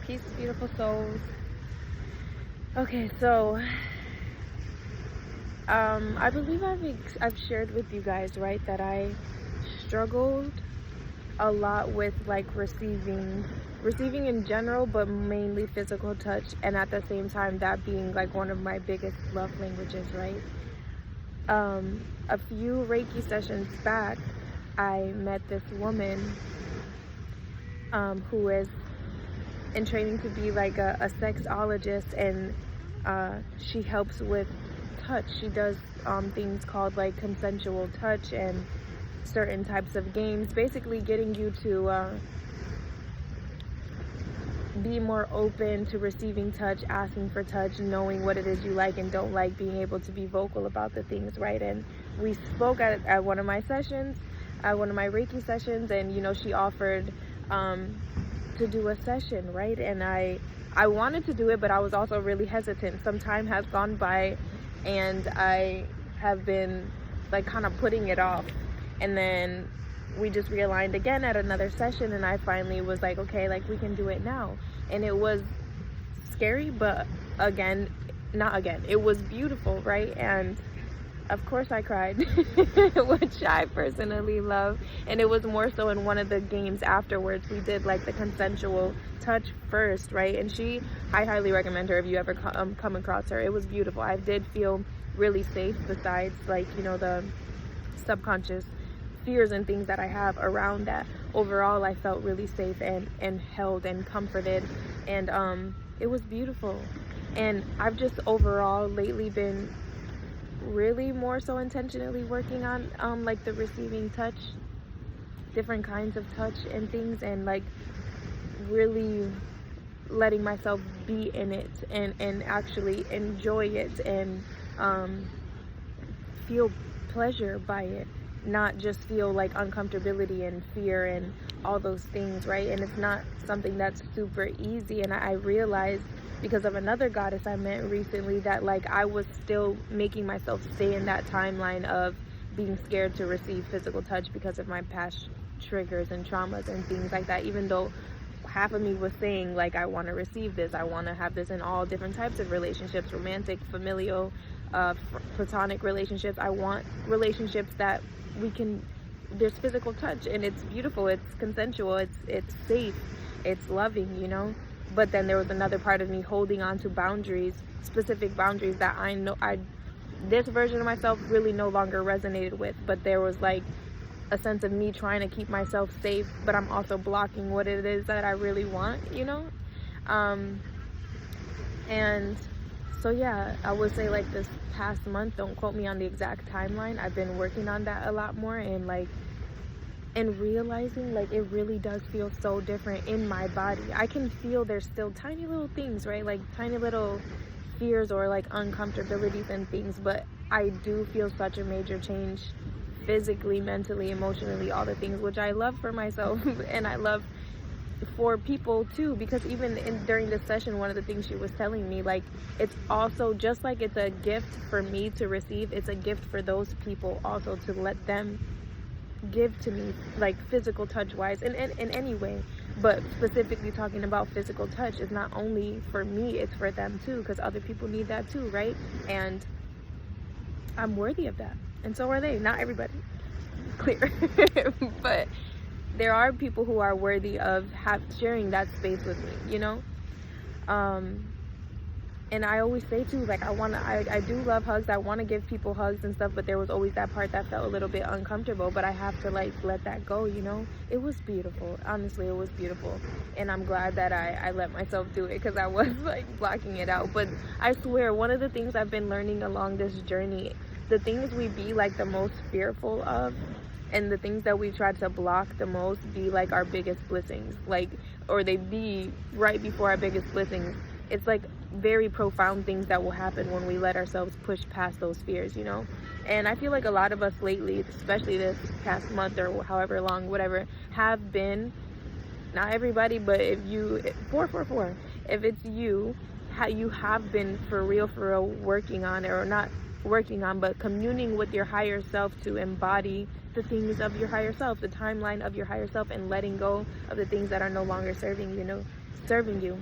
Peace, beautiful souls. Okay, so I believe I've shared with you guys, right, that I struggled a lot with like receiving in general, but mainly physical touch, and at the same time that being like one of my biggest love languages, right? A few Reiki sessions back, I met this woman who is in training to be like a sexologist, and she helps with touch. She does things called like consensual touch and certain types of games, basically getting you to be more open to receiving touch, asking for touch, knowing what it is you like and don't like, being able to be vocal about the things, right? And we spoke at one of my sessions, one of my Reiki sessions, and you know, she offered to do a session, right? And I wanted to do it, but I was also really hesitant. Some time has gone by and I have been like kind of putting it off, and then we just realigned again at another session, and I finally was like, okay, like we can do it now. And it was scary, but it was beautiful, right? And of course I cried, which I personally love. And it was more so in one of the games afterwards. We did like the consensual touch first, right? And I highly recommend her if you ever come across her. It was beautiful. I did feel really safe, besides like, you know, the subconscious fears and things that I have around that. Overall, I felt really safe and held and comforted, and it was beautiful. And I've just overall lately been really more so intentionally working on like the receiving touch, different kinds of touch and things, and like really letting myself be in it and actually enjoy it and feel pleasure by it, not just feel like uncomfortability and fear and all those things, right? And it's not something that's super easy. And I realized, because of another goddess I met recently, that like I was still making myself stay in that timeline of being scared to receive physical touch because of my past triggers and traumas and things like that, even though half of me was saying like, I want to receive this, I want to have this in all different types of relationships, romantic, familial, platonic relationships. I want relationships that there's physical touch, and it's beautiful, it's consensual, it's safe, it's loving, you know. But then there was another part of me holding on to boundaries, specific boundaries that I know this version of myself really no longer resonated with. But there was like a sense of me trying to keep myself safe, but I'm also blocking what it is that I really want, you know. And so yeah, I would say like this past month, don't quote me on the exact timeline, I've been working on that a lot more, and realizing like it really does feel so different in my body. I can feel there's still tiny little things, right? Like tiny little fears or like uncomfortabilities and things, but I do feel such a major change physically, mentally, emotionally, all the things, which I love for myself and I love for people too, because even during this session, one of the things she was telling me, like, it's also just like it's a gift for me to receive, it's a gift for those people also to let them give to me, like physical touch wise, and in any way. But specifically talking about physical touch is not only for me, it's for them too, because other people need that too, right? And I'm worthy of that, and so are they. Not everybody, clear. But there are people who are worthy of sharing that space with me, you know. And I always say too, like I do love hugs, I want to give people hugs and stuff, but there was always that part that felt a little bit uncomfortable, but I have to like let that go, you know. It was beautiful, honestly, it was beautiful, and I'm glad that I let myself do it, because I was like blocking it out. But I swear, one of the things I've been learning along this journey, the things we be like the most fearful of, and the things that we try to block the most, be like our biggest blessings, like, or they be right before our biggest blessings. It's like very profound things that will happen when we let ourselves push past those fears, you know. And I feel like a lot of us lately, especially this past month or however long, whatever, have been, not everybody, but if you, 444, if it's you, how you have been for real working on it, or not working on, but communing with your higher self to embody the things of your higher self, the timeline of your higher self, and letting go of the things that are no longer serving you.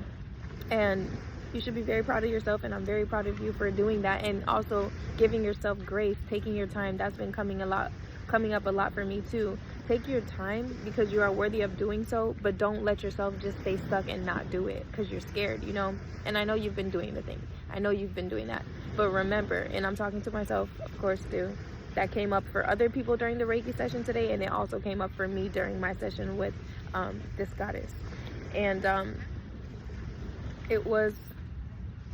And you should be very proud of yourself, and I'm very proud of you for doing that, and also giving yourself grace, taking your time. That's been coming up a lot for me too. Take your time because you are worthy of doing so, but don't let yourself just stay stuck and not do it because you're scared, you know? And I know you've been doing the thing. I know you've been doing that. But remember, and I'm talking to myself, of course, too, that came up for other people during the Reiki session today, and it also came up for me during my session with this goddess. And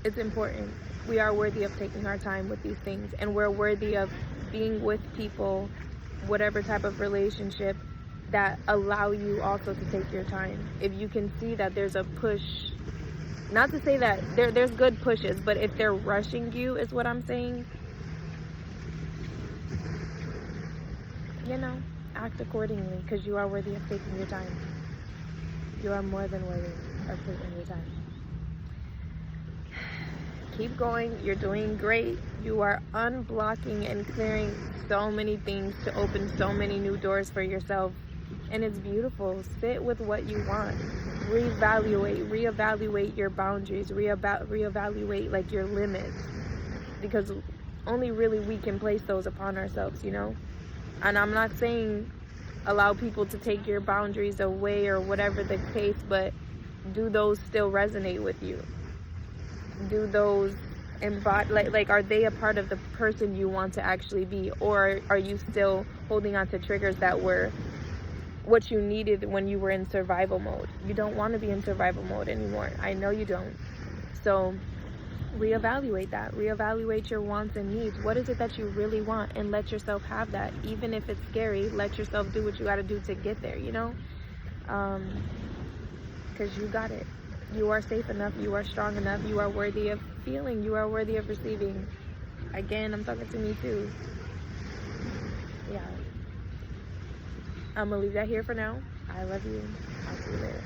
it's important. We are worthy of taking our time with these things, and we're worthy of being with people, whatever type of relationship, that allow you also to take your time. If you can see that there's a push, not to say that there's good pushes, but if they're rushing you is what I'm saying, you know, act accordingly, because you are worthy of taking your time. You are more than worthy of taking your time. Keep going. You're doing great. You are unblocking and clearing so many things to open so many new doors for yourself, and it's beautiful. Sit with what you want. Reevaluate your boundaries. Reevaluate like your limits, because only really we can place those upon ourselves, you know. And I'm not saying allow people to take your boundaries away or whatever the case, but do those still resonate with you? Do those embody, like are they a part of the person you want to actually be, or are you still holding on to triggers that were what you needed when you were in survival mode? You don't want to be in survival mode anymore. I know you don't. So reevaluate that. Reevaluate your wants and needs. What is it that you really want, and let yourself have that. Even if it's scary, let yourself do what you got to do to get there, you know, because you got it. You are safe enough. You are strong enough. You are worthy of feeling. You are worthy of receiving. Again, I'm talking to me too. Yeah. I'm going to leave that here for now. I love you. I'll see you later.